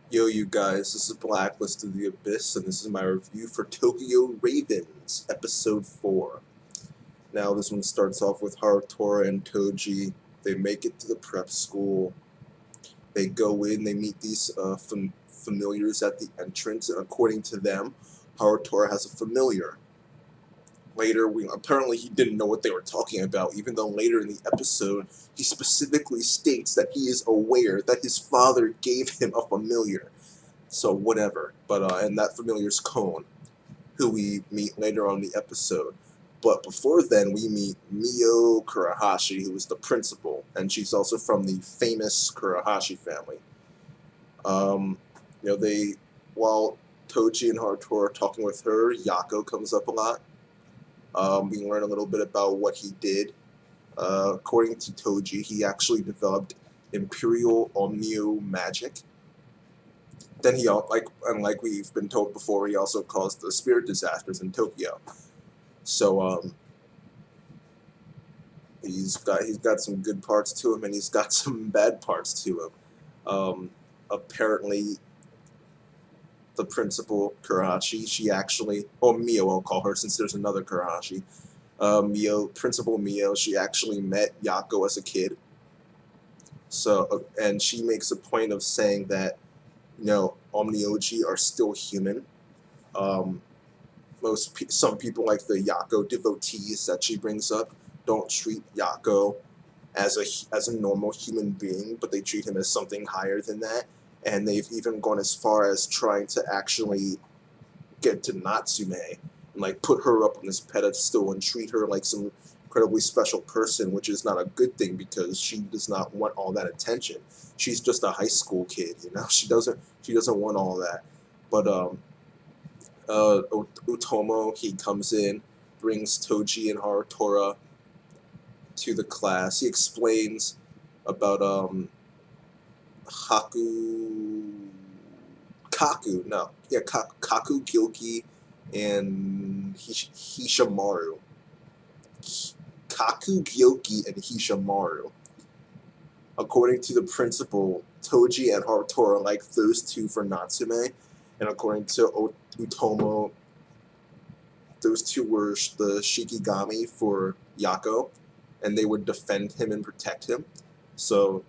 Yo, you guys, this is Blacklist of the Abyss, and this is my review for Tokyo Ravens, Episode 4. Now, this one starts off with Harutora and Toji. They make it to the prep school. They go in, they meet these familiars at the entrance, and according to them, Harutora has a familiar. Later, apparently he didn't know what they were talking about, even though later in the episode, he specifically states that he is aware that his father gave him a familiar. So whatever. But and that familiar's Cone, who we meet later on in the episode. But before then, we meet Mio Kurahashi, who is the principal, and she's also from the famous Kurahashi family. Um, they while Toji and Haruto are talking with her, Yako comes up a lot. We learn a little bit about what he did. According to Toji, he actually developed Imperial Omnio magic. Then like we've been told before, he also caused the spirit disasters in Tokyo. So he's got some good parts to him, and he's got some bad parts to him. Apparently, the principal Kurahashi, she actually, or Mio, I'll call her since there's another Kurahashi. Principal Mio, she actually met Yako as a kid. So and she makes a point of saying that Omnioji are still human. Um, some people like the Yako devotees that she brings up don't treat Yako as a normal human being, but they treat him as something higher than that. And they've even gone as far as trying to actually get to Natsume and put her up on this pedestal and treat her like some incredibly special person, which is not a good thing because she does not want all that attention. She's just a high school kid, you know. She doesn't want all that. But Utomo, he comes in, brings Toji and Harutora to the class. He explains about Haku Kaku, no, yeah, Kaku Gilki and Hishamaru. Kaku Gyoki and Hishamaru. According to the principal, Toji and Harutora like those two for Natsume, and according to Utomo, those two were the Shikigami for Yako, and they would defend him and protect him. So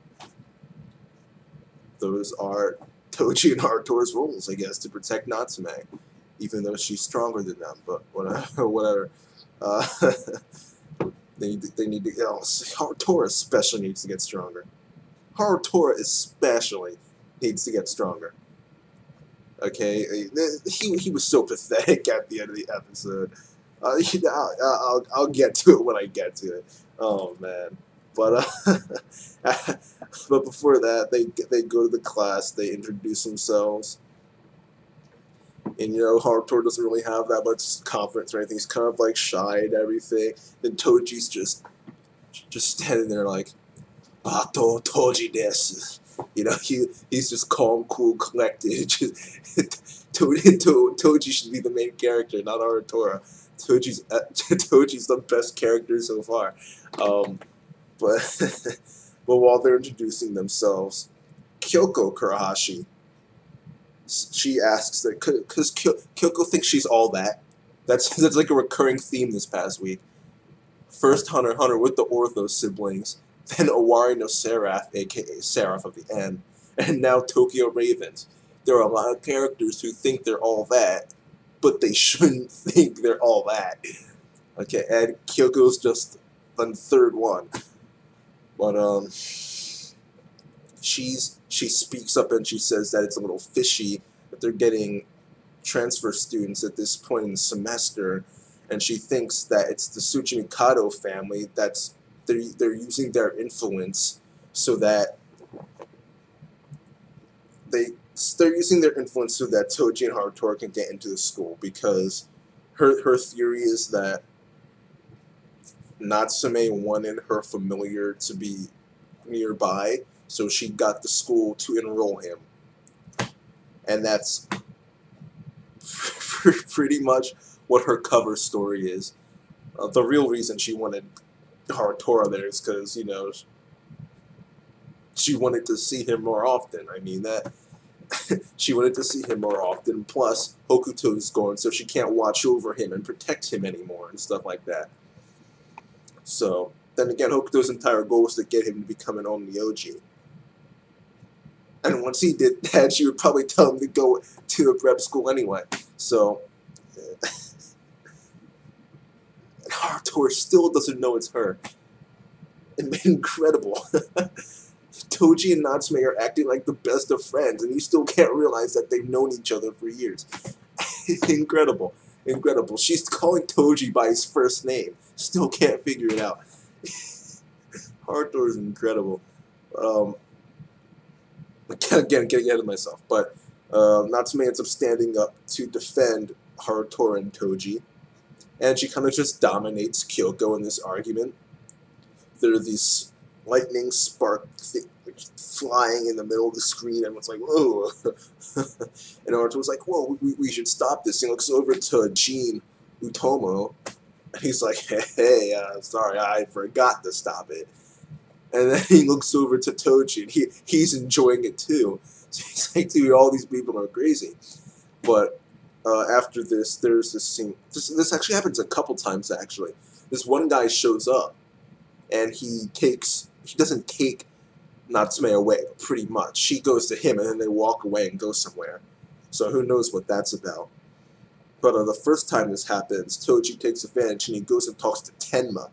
those are Toji and Harutora's roles, I guess, to protect Natsume, even though she's stronger than them. But whatever. Uh, they need to. Harutora especially needs to get stronger. Harutora especially needs to get stronger. Okay, he was so pathetic at the end of the episode. I'll get to it when I get to it. Oh man, but but before that, they go to the class. They introduce themselves, and Haruto doesn't really have that much confidence or anything. He's kind of shy and everything. Then Toji's just standing there like, Bato Toji desu. He's just calm, cool, collected. Toji should be the main character, not Harutora. Toji's the best character so far. But but while they're introducing themselves, Kyoko Kurahashi, she asks that because Kyoko thinks she's all that. That's like a recurring theme this past week. First Hunter x Hunter with the Ortho siblings, then Owari no Seraph, aka Seraph of the End, and now Tokyo Ravens. There are a lot of characters who think they're all that, but they shouldn't think they're all that. Okay, and Kyoko's just the third one. But she speaks up and she says that it's a little fishy that they're getting transfer students at this point in the semester, and she thinks that it's the Tsuchimikado family that's they're using their influence so that they're using their influence so that Toji and Harutora can get into the school, because her theory is that Natsume wanted her familiar to be nearby, so she got the school to enroll him. And that's pretty much what her cover story is. The real reason she wanted Harutora there is because, she wanted to see him more often. I mean, she wanted to see him more often. Plus, Hokuto's gone, so she can't watch over him and protect him anymore and stuff like that. So, then again, Hokuto's entire goal was to get him to become an Onmyoji. And once he did that, she would probably tell him to go to a prep school anyway. So, and Harutora still doesn't know it's her. Incredible. Toji and Natsume are acting like the best of friends, and you still can't realize that they've known each other for years. Incredible. Incredible. She's calling Toji by his first name. Still can't figure it out. Harutora is incredible. Again, getting ahead of myself. But Natsume ends up standing up to defend Harutora and Toji. And she kind of just dominates Kyoko in this argument. There are these lightning spark flying in the middle of the screen, and it's like, whoa. And Naruto's like, whoa, we should stop this. He looks over to Jin Utomo, and he's like, hey, sorry, I forgot to stop it. And then he looks over to Toji, and he's enjoying it too. So he's like, dude, all these people are crazy. But after this, there's this scene. This actually happens a couple times, actually. This one guy shows up, and he doesn't take Natsume away, pretty much. She goes to him, and then they walk away and go somewhere. So who knows what that's about. But the first time this happens, Toji takes advantage, and he goes and talks to Tenma,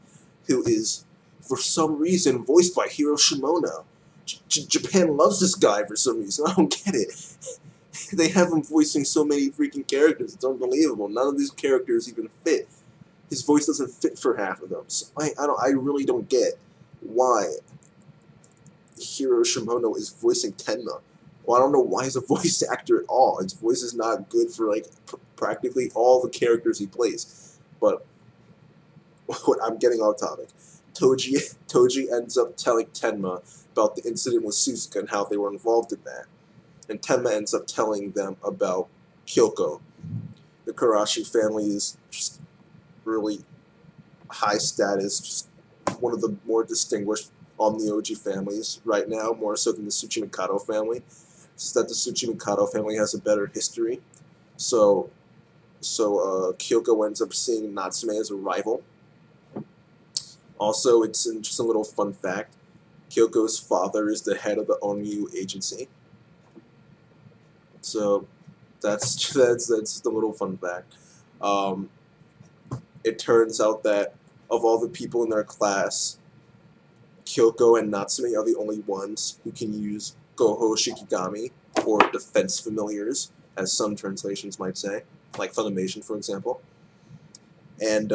who is, for some reason, voiced by Hiro Shimono. Japan loves this guy for some reason. I don't get it. They have him voicing so many freaking characters. It's unbelievable. None of these characters even fit. His voice doesn't fit for half of them. So I really don't get why Hiro Shimono is voicing Tenma. Well, I don't know why he's a voice actor at all. His voice is not good for like practically all the characters he plays. But I'm getting off topic. Toji ends up telling Tenma about the incident with Suzuka and how they were involved in that. And Tenma ends up telling them about Kyoko. The Karashi family is just really high status, just one of the more distinguished Onmyoji families right now, more so than the Tsuchimikado family. It's that the Tsuchimikado family has a better history. So Kyoko ends up seeing Natsume as a rival. Also, it's just a little fun fact. Kyoko's father is the head of the Onmyu agency. So that's just a little fun fact. It turns out that of all the people in their class, Kyoko and Natsume are the only ones who can use Goho Shikigami, or defense familiars, as some translations might say, like Funimation, for example. And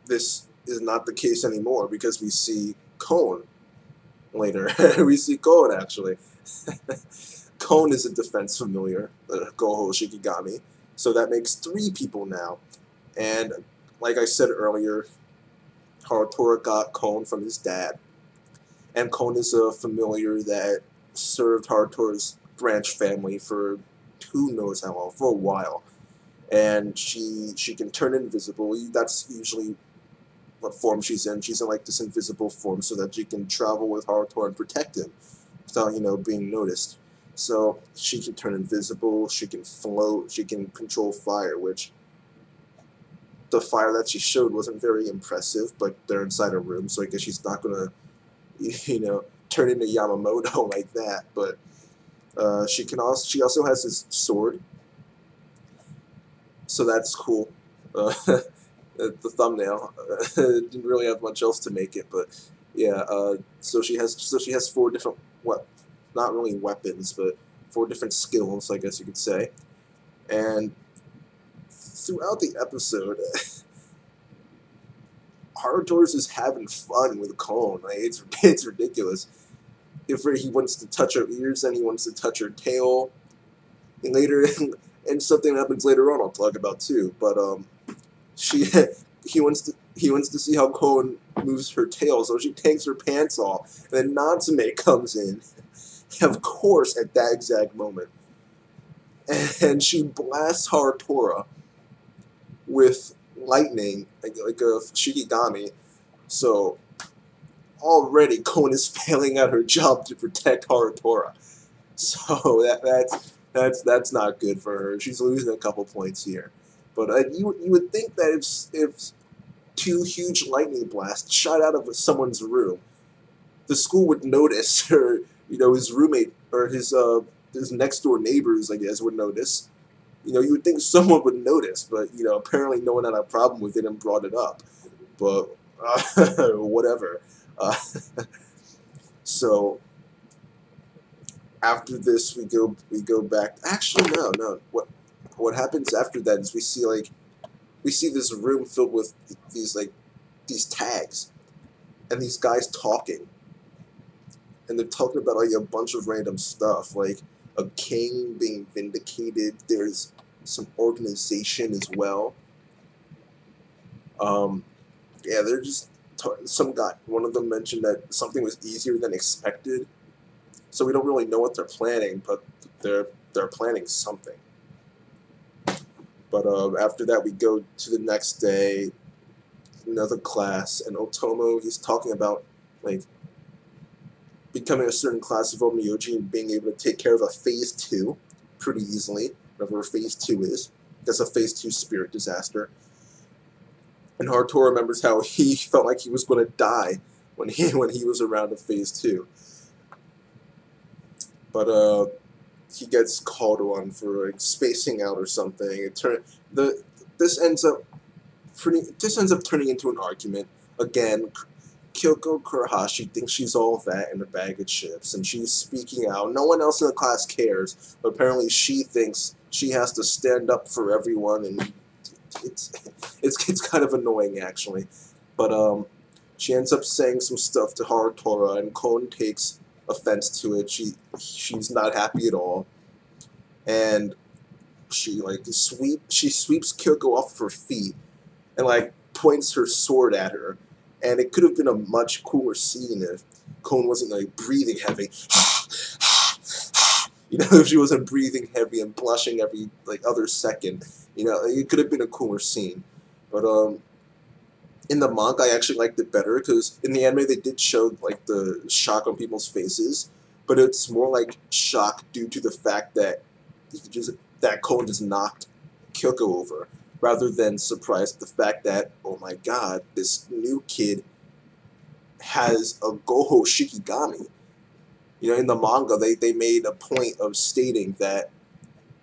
this is not the case anymore, because we see Kon later. We see Kon, actually. Kon is a defense familiar, Goho Shikigami, so that makes 3 people now. And like I said earlier, Harutora got Kon from his dad, and Kon is a familiar that served Harutora's branch family for who knows how long, for a while. And she can turn invisible. That's usually what form she's in. She's in like this invisible form so that she can travel with Harutora and protect him without, being noticed. So she can turn invisible, she can float, she can control fire, which the fire that she showed wasn't very impressive, but they're inside a room, so I guess she's not gonna, turn into Yamamoto like that. But she also has this sword, so that's cool. The thumbnail didn't really have much else to make it, but yeah. So she has 4 different not really weapons, but 4 different skills, I guess you could say. And throughout the episode, Harutora's is having fun with Kon. Like, it's ridiculous. If he wants to touch her ears, then he wants to touch her tail. And later, and something happens later on I'll talk about too. But he wants to see how Kon moves her tail, so she takes her pants off, and then Natsume comes in. Of course, at that exact moment. And she blasts Harutora with lightning, like a Shikigami. So already Kon is failing at her job to protect Harutora. So that's not good for her. She's losing a couple points here. But you would think that if two huge lightning blasts shot out of someone's room, the school would notice, or his roommate or his next door neighbors, I guess, would notice. You would think someone would notice, but apparently no one had a problem with it and brought it up. But whatever. Uh, so after this, we go back. Actually, no. What happens after that is we see this room filled with these tags and these guys talking, and they're talking about like a bunch of random stuff, like a king being vindicated. There's some organization as well. Yeah, they're just some guy. One of them mentioned that something was easier than expected. So we don't really know what they're planning, but they're planning something. But after that, we go to the next day, another class, and Otomo, he's talking about like becoming a certain class of Omyoji and being able to take care of a phase 2 pretty easily, whatever phase 2 is. That's a phase 2 spirit disaster. And Haruto remembers how he felt like he was going to die when he was around a phase 2. But he gets called on for like spacing out or something. This ends up turning into an argument again. Kyoko Kurahashi thinks she's all that in a bag of chips, and she's speaking out. No one else in the class cares, but apparently she thinks she has to stand up for everyone, and it's kind of annoying actually. But she ends up saying some stuff to Harutora, and Kon takes offense to it. She's not happy at all, and she sweeps Kyoko off of her feet and like points her sword at her. And it could have been a much cooler scene if Kon wasn't like breathing heavy. If she wasn't breathing heavy and blushing every like other second. It could have been a cooler scene. But in the manga, I actually liked it better because in the anime they did show like the shock on people's faces, but it's more like shock due to the fact that Kon just knocked Kyoko over, rather than surprised at the fact that, oh my god, this new kid has a Goho Shikigami. In the manga, they made a point of stating that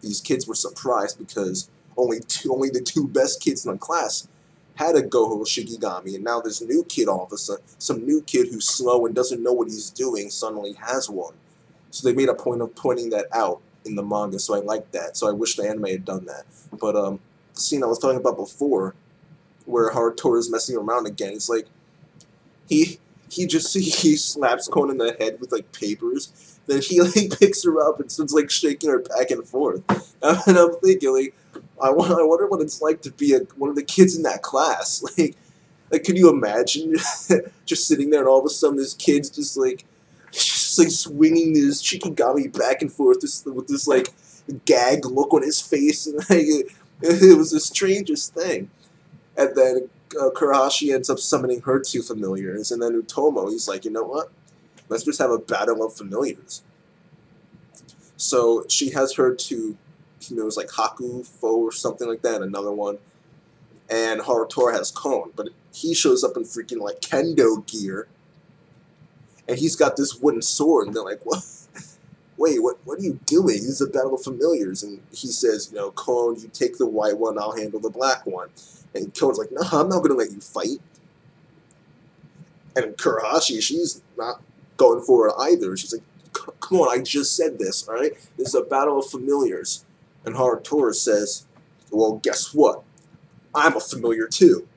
these kids were surprised because only the two best kids in the class had a Goho Shikigami, and now this new kid, all of a sudden, some new kid who's slow and doesn't know what he's doing, suddenly has one. So they made a point of pointing that out in the manga, so I liked that. So I wish the anime had done that. But the scene I was talking about before, where Haruto is messing around again, it's like he slaps Kon in the head with like papers, then he like picks her up and starts like shaking her back and forth, and I'm thinking like, I wonder what it's like to be one of the kids in that class. Like, can you imagine just sitting there and all of a sudden this kid's just like swinging his Shikigami back and forth with this like gag look on his face, and like it was the strangest thing. And then Kurahashi ends up summoning her two familiars, and then Utomo, he's like, you know what? Let's just have a battle of familiars. So she has her two familiars, like Haku, Fo, or something like that, another one. And Harutora has Kon, but he shows up in freaking like kendo gear, and he's got this wooden sword, and they're like, what? Wait, what are you doing? This is a battle of familiars. And he says, Kon, you take the white one, I'll handle the black one. And Kon's like, no, I'm not going to let you fight. And Kurahashi, she's not going for it either. She's like, come on, I just said this, all right? This is a battle of familiars. And Harutora says, well, guess what? I'm a familiar too.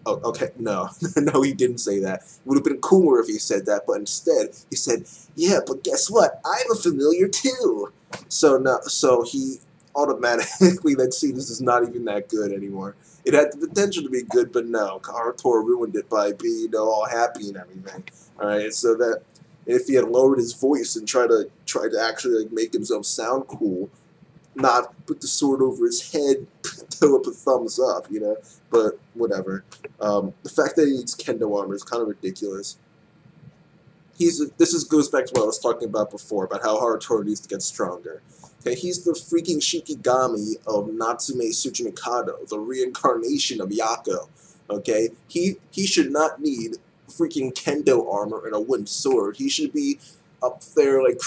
Oh, okay, no. No, he didn't say that. It would have been cooler if he said that, but instead, he said, yeah, but guess what? I'm a familiar too. So he automatically, that scene is not even that good anymore. It had the potential to be good, but no, Harutora ruined it by being, all happy and everything. Alright, so that if he had lowered his voice and tried to actually like make himself sound cool, not put the sword over his head, throw up a thumbs up, but whatever. The fact that he needs kendo armor is kind of ridiculous. goes back to what I was talking about before about how Harutori needs to get stronger. Okay, he's the freaking Shikigami of Natsume Tsuchimikado, the reincarnation of Yako. Okay, he should not need freaking kendo armor and a wooden sword. He should be up there like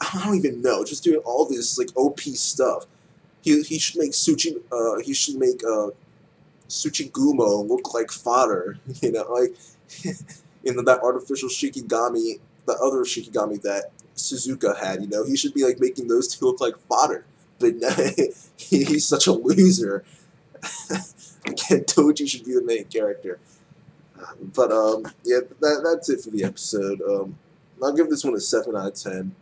I don't even know, just doing all this like OP stuff. He should make Tsuchigumo look like fodder. You know, like that artificial Shikigami, the other Shikigami that Suzuka had. You know, he should be like making those two look like fodder. But no, he's such a loser. Again, Toji should be the main character. But yeah, that's it for the episode. I'll give this one a 7 out of 10.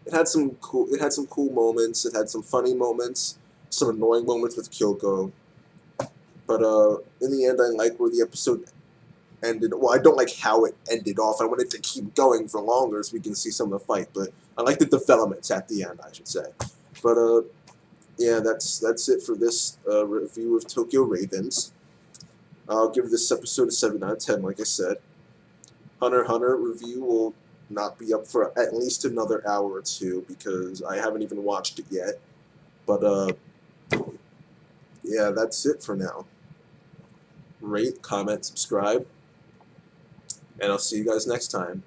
It had some cool moments. It had some funny moments, some annoying moments with Kyoko. But in the end, I like where the episode ended. Well, I don't like how it ended off. I wanted to keep going for longer so we can see some of the fight. But I like the developments at the end, I should say. But yeah, that's it for this review of Tokyo Ravens. I'll give this episode a 7 out of 10, like I said. Hunter x Hunter review will not be up for at least another hour or two because I haven't even watched it yet. But yeah, that's it for now. Rate, comment, subscribe, and I'll see you guys next time.